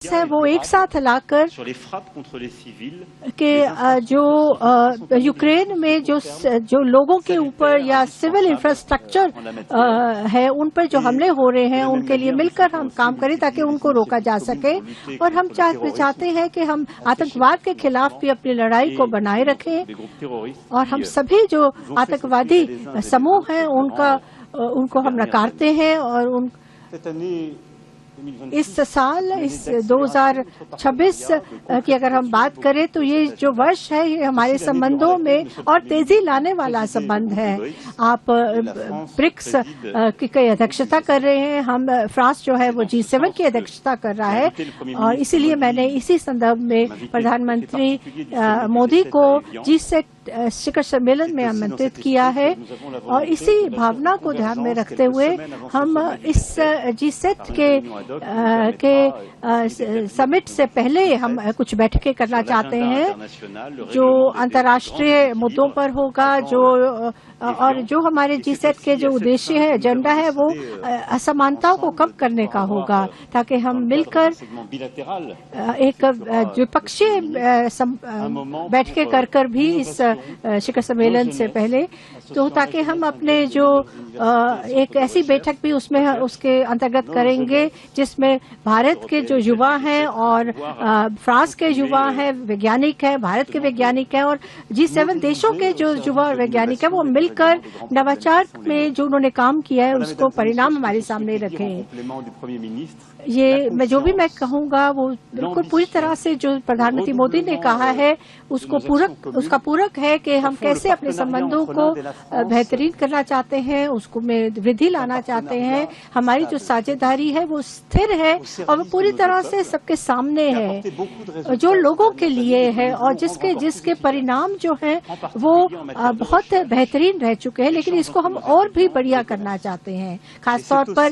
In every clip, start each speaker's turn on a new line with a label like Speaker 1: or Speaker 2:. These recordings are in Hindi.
Speaker 1: है वो एक साथ लाकर के जो यूक्रेन में जो लोगों के ऊपर या सिविल इंफ्रास्ट्रक्चर है उन पर जो हमले हो रहे हैं उनके लिए मिलकर हम काम करें ताकि उनको रोका जा सके। और हम चाहते हैं कि हम आतंकवाद के खिलाफ भी अपनी लड़ाई को बनाए रखें और हम सभी जो आतंकवादी समूह हैं उनको हम नकारते हैं। और इस साल इस 2026 की अगर हम बात करें तो ये जो वर्ष है ये हमारे संबंधों में और तेजी लाने वाला संबंध है। आप ब्रिक्स की अध्यक्षता कर रहे हैं, हम फ्रांस जो है वो G7 की अध्यक्षता कर रहा है और इसीलिए मैंने इसी संदर्भ में प्रधानमंत्री मोदी को G7 शिखर सम्मेलन में आमंत्रित किया है। और इसी भावना को ध्यान में रखते हुए हम इस G7 के समिट से पहले हम कुछ बैठकें करना चाहते हैं जो अंतर्राष्ट्रीय मुद्दों पर होगा, और जो हमारे G7 के जो उद्देश्य है, एजेंडा है, वो असमानताओं को कम करने का होगा ताकि हम मिलकर एक द्विपक्षीय बैठकें कर भी इस शिखर सम्मेलन से पहले, तो ताकि हम अपने जो एक ऐसी बैठक भी उसके अंतर्गत करेंगे जिसमें भारत के जो युवा हैं और फ्रांस के युवा हैं, वैज्ञानिक हैं, भारत के वैज्ञानिक हैं और G7 देशों के जो युवा वैज्ञानिक हैं वो मिलकर नवाचार में जो उन्होंने काम किया है उसको परिणाम हमारे सामने रखें। ये जो भी मैं कहूँगा वो बिल्कुल पूरी तरह से जो प्रधानमंत्री मोदी ने कहा है उसका पूरक है कि हम कैसे अपने संबंधों को बेहतरीन करना चाहते हैं, उसको में वृद्धि लाना चाहते हैं। हमारी जो साझेदारी है वो स्थिर है और वो पूरी तरह से सबके सामने है, जो लोगों के लिए है और जिसके परिणाम जो है वो बहुत बेहतरीन रह चुके हैं, लेकिन इसको हम और भी बढ़िया करना चाहते हैं। खासतौर पर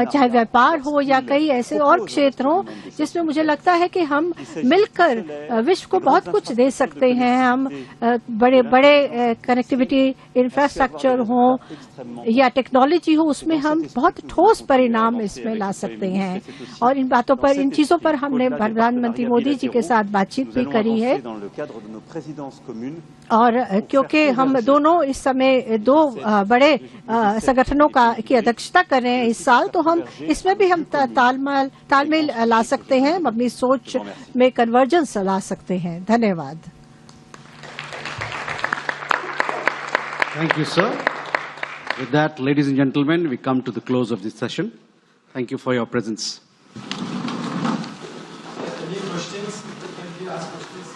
Speaker 1: चाहे व्यापार हो या कई ऐसे और क्षेत्रों जिसमें मुझे लगता है कि हम मिलकर विश्व को बहुत कुछ दे सकते हैं। हम बड़े बड़े कनेक्टिविटी इंफ्रास्ट्रक्चर हो या टेक्नोलॉजी हो, उसमें हम बहुत ठोस परिणाम इसमें ला सकते हैं। और इन चीजों पर हमने प्रधानमंत्री मोदी जी के साथ बातचीत भी करी है। और क्योंकि हम दोनों इस समय दो बड़े संगठनों की अध्यक्षता कर रहे हैं इस साल, तो हम इसमें भी हम तालमेल ला सकते हैं, अपनी सोच में कन्वर्जेंस ला सकते हैं। धन्यवाद।
Speaker 2: Thank you, sir. With that, ladies and gentlemen, we come to the close of this session. Thank you for your presence.
Speaker 3: Any questions? Can you ask questions?